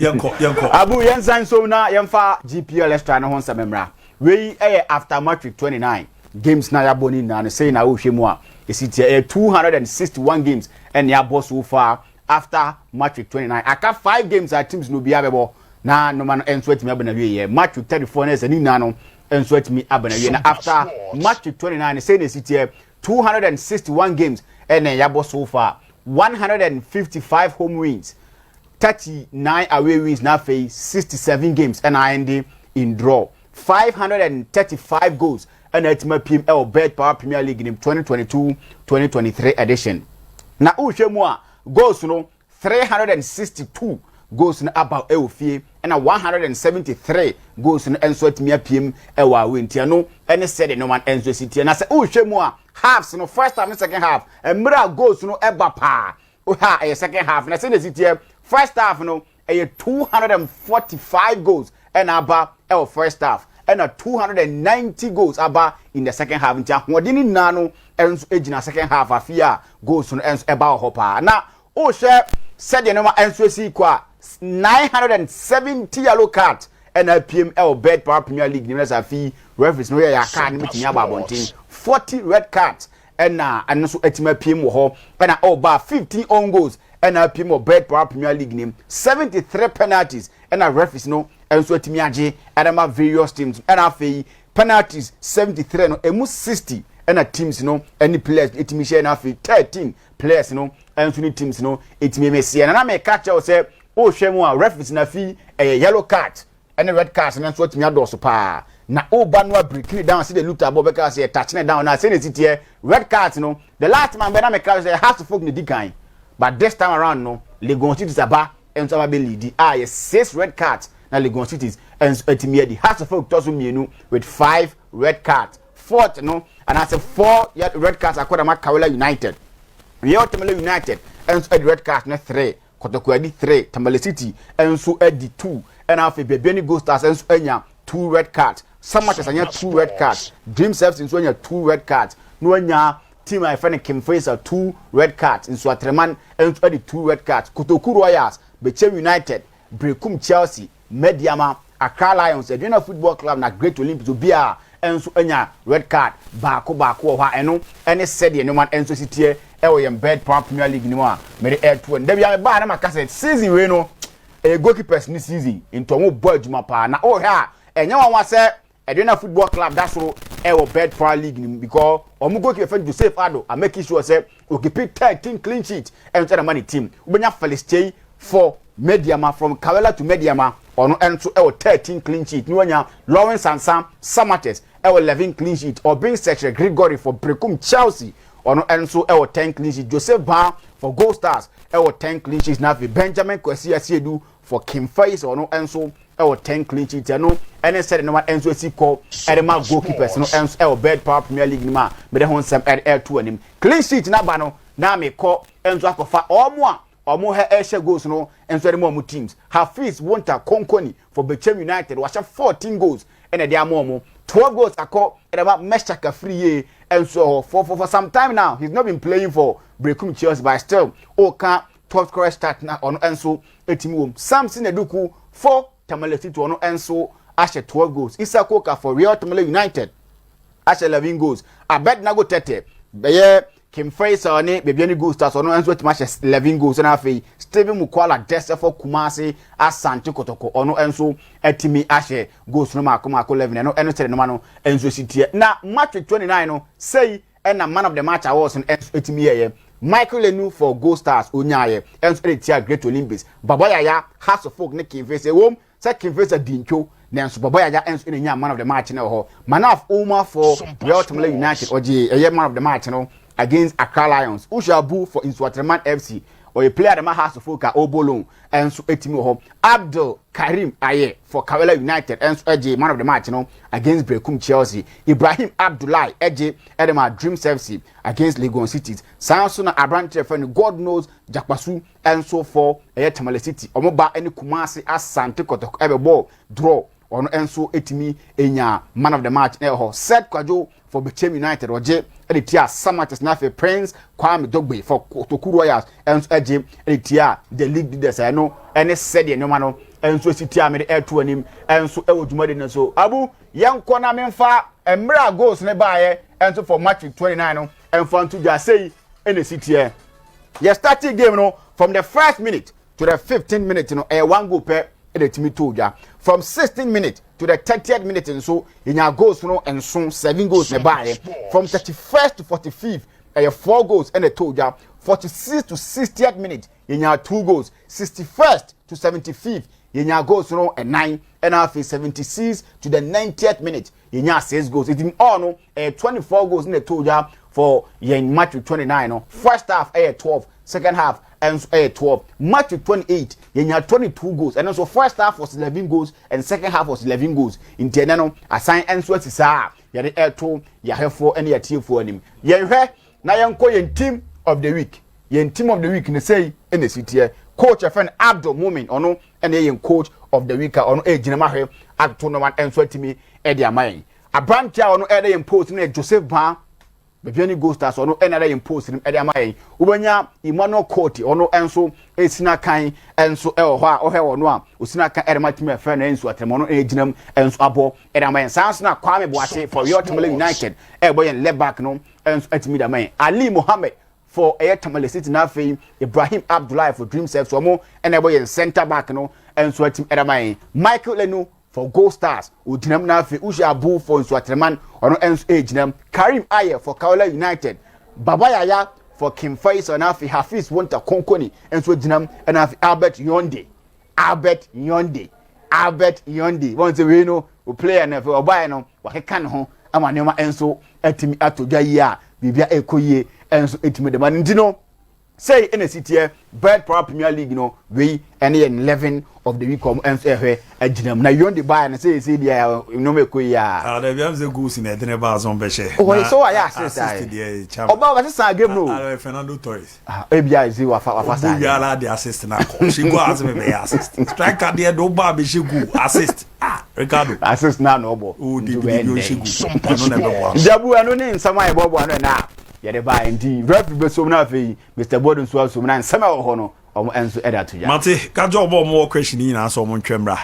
Yanko. Abu Yansan so na yamfa GPL extra no ho nsɛmemra. We after matric 29 games na yaboni na say na wo hwemu a esitie 261 games and yabo so far after matric 29. Aka 5 games our teams no bia bebo na no man enso atimi abana wie matric 34 na sani na no enso atimi abana wie na after matric 29 say na esitie 261 games and yabo so far 155 home wins 39 away wins now face 67 games and I end in draw 535 goals and ultimate PML Bet Power Premier League in 2022-2023 edition. Na uhwemu goals no 362 goals na about Eofie and 173 goals na enso atimi PM ewa wintia no any said no man enso city na se uhwemu halves no first half and second half and mira goals no eba pa oha a second half na se city first half no 245 goals and aba first half and 290 goals aba in the second half ntia hodini nano enso ejina second half afia goals no enso eba hopa na o share said no ma enso si kwa 970 yellow card and PML Bet Power Premier League ni na fi referees no ya card ni mitinya ba bontin 40 red cards and so etima PM wo ho and ba 15 own goals and PM Bet Power Premier League name 73 penalties and referees no and so etimi age and ma various teams and afei penalties 73 no emu 60 and teams no any players etimi share na afei 13 players no and so teams no etimi mesia na me catch you say o hwemu a referees na fi yellow card and red cards and so etimi adoso pa na o ba no break down see the loot abo because say touch down na say sit here red cards no the last man be na me catch say has to folk ni dikan but this time around no Legon Cities aba and so be lead yes 6 red cards na Legon Cities and etimi di has to folk toso mienu with 5 red cards fourth no and I say 4 red cards akoda ma Kawela United we Tamale United and so red cards na 3 Kotoko edi 3 Tamale City and so edi 2 and after Bebiani Go Stars and so enya 2 red cards some matches anya 2 red cards Dream Service in so enya 2 red cards no enya team I find Kim Fraser 2 red cards in so Atreman and so edi 2 red cards Kotoku Royals Bechem United Brekum Chelsea Mediama Accra Lions Edwina Football Club na Great Olympics obia enso anya red card baako ha eno ene said no man enso sitie yem Bet Power Premier League ni mo a me de air to ndabia me ba na makase season we no goalkeepers ni season into mo boy adwuma pa na o ha enya wan se Edwina Football Club that's so Bet Power League ni because omo goalkeeper Joseph Ado I make sure say o keep 13 clean sheet and tell the money team ubenya Felicity for Mediama from Kawela to Mediama ono enso 13 clean sheet no anya Lawrence Ansam Samates 11 clean sheet or being Secretary Gregory for Brekum Chelsea ono enso 10 clean sheet Joseph Ba for Gold Stars 10 clean sheets na Benjamin Kwesi Asiedu for Kim Face ono enso 10 clean sheets no ene said no enso si call edema goalkeepers no enso Bet Power Premier League ni ma me de hon sam L2 anim clean sheet na ba no na me call enso akofa omo he goals no enso de mo teams Hafiz Wonta Konkoni for Bechem United was 14 goals and the amomo 12 goals akọ edema Meshaka free and so for some time now he's not been playing for Brekum Chelsea but still can top scorer start na on enso etimi wom Samson Eduku for Tamale City on enso ashe 12 goals Isakoka for Real Tamale United ashe 11 goals abed na go tete beye Kim Fraser on Bebiani Go Stars on enso etimi ashe 11 goals na afei Steven Mukwala Dese for Kumasi Asante Kotoko ono enso etimi ashe goals no makoma 11 no eno tere no ma no enso sitie na match 29 no say and man of the match awards and etimi ye Michael Lenu for Gold Stars onyaye enso etia Great Olympics Babayaya House of Folk ne Kim Fraser wom say Kim Fraser dincho nenso Babayaya enso enya man of the match na ho man of Oma for Real Tamale United oje eye man of the match no against Accra Lions Ushabu for Inswatreman FC or a player that has to focus Obolon and so etimi ho Abdul Karim Aye for Kawela United and so AJ man of the match against Brekum Chelsea Ibrahim Abdullahi AJ Edema Dream FC against Legon Cities Samson Abrante friend God knows Jakpasu and so for Tamale City omoba any Kumasi Asante Kotoko ebe ball draw ono enso etimi enya man of the match set kwajo for Bechem United oje editia Samates na fe Prince Kwame Dogbe for Toku Royals enso eje editia the league leaders no ene said no ma no enso siti amede eto anim enso ewo dwumade ne so abu yenko na memfa emra goals ne baaye enso for match 29 no emfa nto dwa sei ene siti e ye starting game no from the first minute to the 15th minute no one goal per the team to dwa from 16th minute to the 30th minute nso yenya goals no enso 7 goals ne baaye from 31st to 45th 4 goals and a toja 46 to 60th minute yenya 2 goals 61st to 75th yenya goals no and 9 and after 76 to the 90th minute yenya 6 goals it in all no 24 goals in the toja for yen match 29 no first half 12 second half and 12 match 28 yenya 22 goals and also first half was 11 goals and second half was 11 goals in tenano assign and so sisa yade to ya hefo and ya tiefo anim yenhwe na yanko yen team of the week ne say in the city coach friend Abdul Mumin ono and yen coach of the week ono ejinama hwe ato no one enso atimi e dia man abrantia ono e yen post na Joseph Ban bebiani Gold Stars ono e na yen post e dia man ubanya Emmanuel Court ono enso esina kan enso e ho a ohwe ono a osina kan e matimi e friend enso atem ono ejinam enso abo e dia man sans na Kwame Boase for your Tamale United e boyen left back no enso atimi dia man Ali Mohammed for Tamale City na fame Ibrahim Abdullahi for Dream Sex omo and e boyen center back no enso atim e dia man Michael Lenu for Gold Stars udinam na fe Ushi Abu for Nswatreman ono enso ejinam Karim Aye for Kaola United Baba Yaya for Kim Faisal na fe Hafiz Wonta Konkoni enso ejinam na fe Albert Yonde once we know we player na fe obaye no wakeka ne ho ama ne ma enso atimi atodwa yi a bibia ekoyie enso etimi de man ndino say in a city Bird Power Premier League no we any 11 of the week enso ehwe aginam na Yonde buy na say dia no mekoyi a da biam ze goals in e dene ba zon be she oh so I assist dia chama oba wa say game no Fernando Torres e bia zi wa fa sa ya la the assist na ko she go as me be assist striker there do ba be she go assist Ricardo assist na no obo o di bi she go SOMPA no na be wa jabu anu ni nsama e bobo anu na yede ba ndi ref be so na fe Mr. Borden so na nsama ho no omo enso eda to ya mate ka job mo question ni na so mo ntwemra